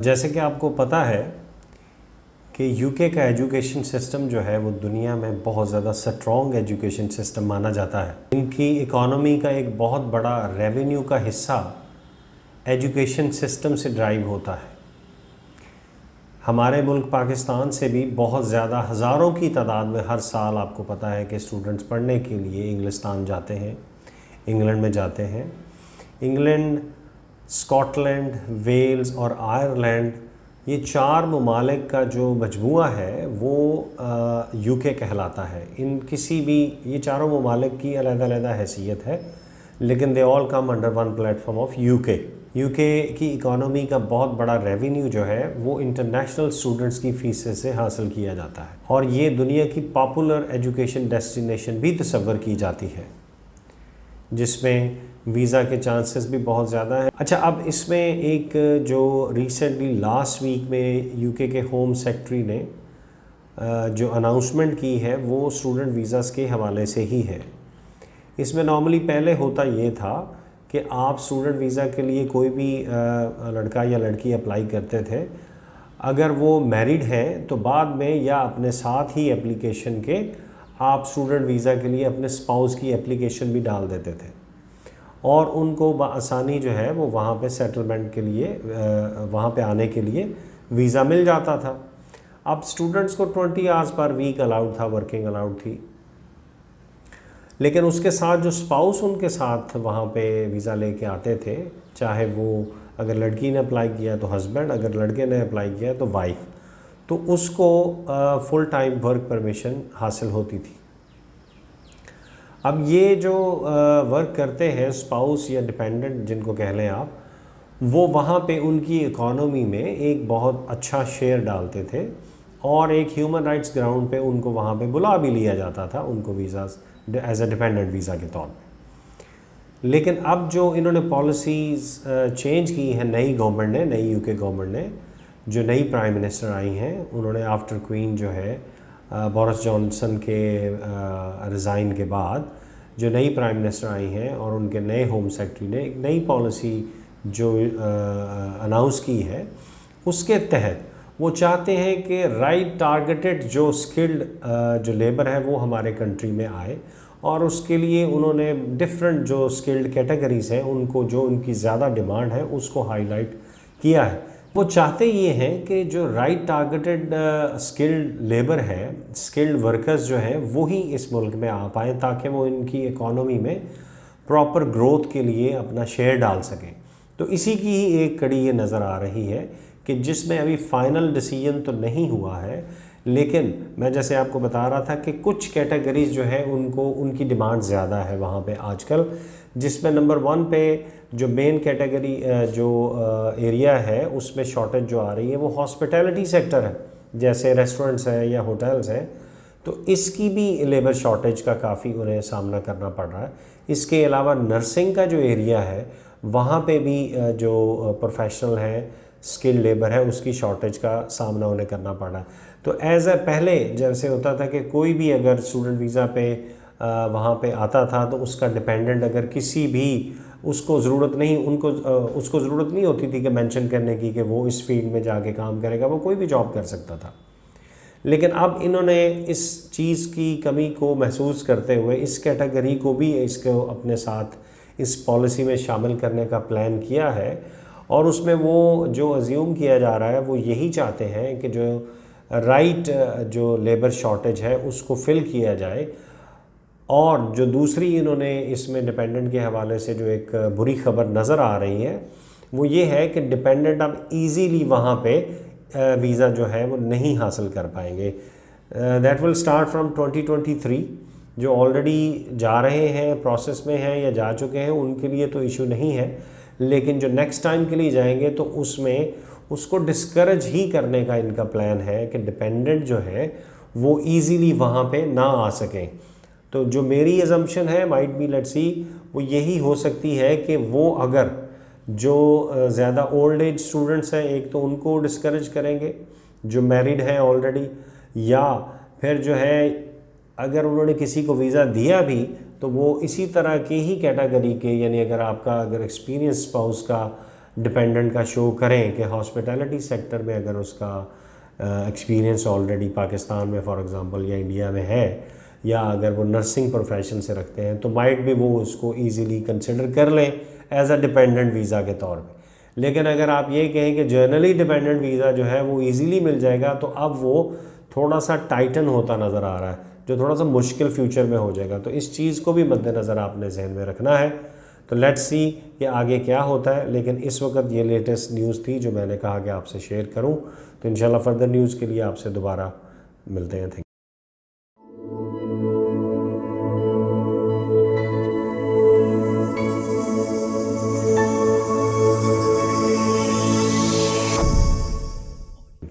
जैसे कि आपको पता है कि यूके का एजुकेशन सिस्टम जो है वो दुनिया में बहुत ज़्यादा स्ट्रॉन्ग एजुकेशन सिस्टम माना जाता है। इनकी इकोनॉमी का एक बहुत बड़ा रेवेन्यू का हिस्सा एजुकेशन सिस्टम से ड्राइव होता है। हमारे मुल्क पाकिस्तान से भी बहुत ज़्यादा हज़ारों की तादाद में हर साल आपको पता है कि स्टूडेंट्स पढ़ने के लिए इंग्लिस्तान जाते हैं, इंग्लैंड में जाते हैं। इंग्लैंड, स्कॉटलैंड, वेल्स और आयरलैंड, ये 4 ममालिक का जो मजमूआ है वो यूके कहलाता है। इन किसी भी ये चारों ममालिक की अलग-अलग हैसियत है, लेकिन they all come under one platform of UK. UK की इकोनॉमी का बहुत बड़ा रेवेन्यू जो है वो इंटरनेशनल स्टूडेंट्स की फीस से हासिल किया जाता है, और ये दुनिया की पॉपुलर एजुकेशन डेस्टिनेशन भी तस्वर की जाती है, जिसमें वीज़ा के चांसेस भी बहुत ज़्यादा हैं। अच्छा, अब इसमें एक जो रिसेंटली लास्ट वीक में यूके के होम सेक्रेटरी ने जो अनाउंसमेंट की है वो स्टूडेंट वीज़ाज़ के हवाले से ही है। इसमें नॉर्मली पहले होता ये था कि आप स्टूडेंट वीज़ा के लिए कोई भी लड़का या लड़की अप्लाई करते थे, अगर वो मैरिड हैं तो बाद में या अपने साथ ही एप्लीकेशन के आप स्टूडेंट वीज़ा के लिए अपने स्पाउस की एप्लीकेशन भी डाल देते थे, और उनको आसानी जो है वो वहाँ पे सेटलमेंट के लिए वहाँ पे आने के लिए वीज़ा मिल जाता था। अब स्टूडेंट्स को 20 आवर्स पर वीक अलाउड था, वर्किंग अलाउड थी, लेकिन उसके साथ जो स्पाउस उनके साथ वहाँ पे वीज़ा लेके आते थे, चाहे वो अगर लड़की ने अप्लाई किया तो हस्बैंड, अगर लड़के ने अप्लाई किया तो वाइफ, तो उसको फुल टाइम वर्क परमिशन हासिल होती थी। अब ये जो वर्क करते हैं स्पाउस या डिपेंडेंट जिनको कह लें आप, वो वहाँ पे उनकी इकोनॉमी में एक बहुत अच्छा शेयर डालते थे, और एक ह्यूमन राइट्स ग्राउंड पे उनको वहाँ पे बुला भी लिया जाता था उनको visas as a dependent visa के तौर पे। लेकिन अब जो इन्होंने पॉलिसीज़ चेंज की हैं नई गवर्नमेंट ने, नई यूके गवर्नमेंट ने, जो नई प्राइम मिनिस्टर आई हैं, उन्होंने आफ्टर क्वीन जो है बोरिस जॉनसन के रिज़ाइन के बाद जो नई प्राइम मिनिस्टर आई हैं और उनके नए होम सेक्रेटरी ने एक नई पॉलिसी जो अनाउंस की है, उसके तहत वो चाहते हैं कि राइट टारगेटेड जो स्किल्ड जो लेबर है वो हमारे कंट्री में आए, और उसके लिए उन्होंने डिफरेंट जो स्किल्ड कैटेगरीज़ हैं उनको, जो उनकी ज़्यादा डिमांड है उसको हाईलाइट किया है। वो चाहते ये हैं कि जो राइट टारगेटेड स्किल्ड लेबर है, स्किल्ड वर्कर्स जो हैं, वही इस मुल्क में आ पाएँ ताकि वो इनकी इकॉनमी में प्रॉपर ग्रोथ के लिए अपना शेयर डाल सकें। तो इसी की ही एक कड़ी ये नज़र आ रही है कि जिसमें अभी फ़ाइनल डिसीजन तो नहीं हुआ है, लेकिन मैं जैसे आपको बता रहा था कि कुछ कैटेगरीज़ जो है उनको उनकी डिमांड ज़्यादा है वहाँ पे आजकल, जिसमें नंबर 1 पे जो मेन कैटेगरी जो एरिया है उसमें शॉर्टेज जो आ रही है वो हॉस्पिटैलिटी सेक्टर है, जैसे रेस्टोरेंट्स हैं या होटल्स हैं, तो इसकी भी लेबर शॉर्टेज का काफ़ी उन्हें सामना करना पड़ रहा है। इसके अलावा नर्सिंग का जो एरिया है वहाँ पे भी जो प्रोफेशनल है, स्किल्ड लेबर है, उसकी शॉर्टेज का सामना उन्हें करना पड़ रहा है। तो एज़ अ पहले जैसे होता था कि कोई भी अगर स्टूडेंट वीज़ा पे वहाँ पे आता था तो उसका डिपेंडेंट अगर किसी भी उसको ज़रूरत नहीं होती थी कि मेंशन करने की कि वो इस फील्ड में जाके काम करेगा, वो कोई भी जॉब कर सकता था। लेकिन अब इन्होंने इस चीज़ की कमी को महसूस करते हुए इस कैटेगरी को भी इसको अपने साथ इस पॉलिसी में शामिल करने का प्लान किया है, और उसमें वो जो अज्यूम किया जा रहा है वो यही चाहते हैं कि जो राइट जो लेबर शॉर्टेज है उसको फिल किया जाए। और जो दूसरी इन्होंने इसमें डिपेंडेंट के हवाले से जो एक बुरी खबर नज़र आ रही है वो ये है कि डिपेंडेंट अब इजीली वहाँ पे वीज़ा जो है वो नहीं हासिल कर पाएंगे। That will start from 2023। जो ऑलरेडी जा रहे हैं, प्रोसेस में हैं या जा चुके हैं, उनके लिए तो इशू नहीं है, लेकिन जो नेक्स्ट टाइम के लिए जाएंगे तो उसमें उसको डिस्करेज ही करने का इनका प्लान है कि डिपेंडेंट जो है वो ईज़िली वहाँ पे ना आ सकें। तो जो मेरी अजम्पशन है, माइट बी, लेट्स सी, वो यही हो सकती है कि वो अगर जो ज़्यादा ओल्ड एज स्टूडेंट्स हैं, एक तो उनको डिस्करेज करेंगे जो मैरिड हैं ऑलरेडी, या फिर जो है अगर उन्होंने किसी को वीज़ा दिया भी तो वो इसी तरह के ही कैटेगरी के, यानी अगर आपका अगर एक्सपीरियंस स्पाउस का डिपेंडेंट का शो करें कि हॉस्पिटैलिटी सेक्टर में अगर उसका एक्सपीरियंस ऑलरेडी पाकिस्तान में फॉर एग्ज़ाम्पल या इंडिया में है, या अगर वो नर्सिंग प्रोफेशन से रखते हैं, तो माइट भी वो उसको ईज़िली कंसिडर कर लें एज अ डिपेंडेंट वीज़ा के तौर पे। लेकिन अगर आप ये कहें कि जर्नली डिपेंडेंट वीज़ा जो है वो ईज़िली मिल जाएगा, तो अब वो थोड़ा सा टाइटन होता नज़र आ रहा है, जो थोड़ा सा मुश्किल फ्यूचर में हो जाएगा। तो इस चीज़ को भी मद्देनज़र आपने जहन में रखना है। तो लेट्स सी कि आगे क्या होता है, लेकिन इस वक्त ये लेटेस्ट न्यूज़ थी जो मैंने कहा कि आपसे शेयर करूं। तो इंशाल्लाह फर्दर न्यूज़ के लिए आपसे दोबारा मिलते हैं।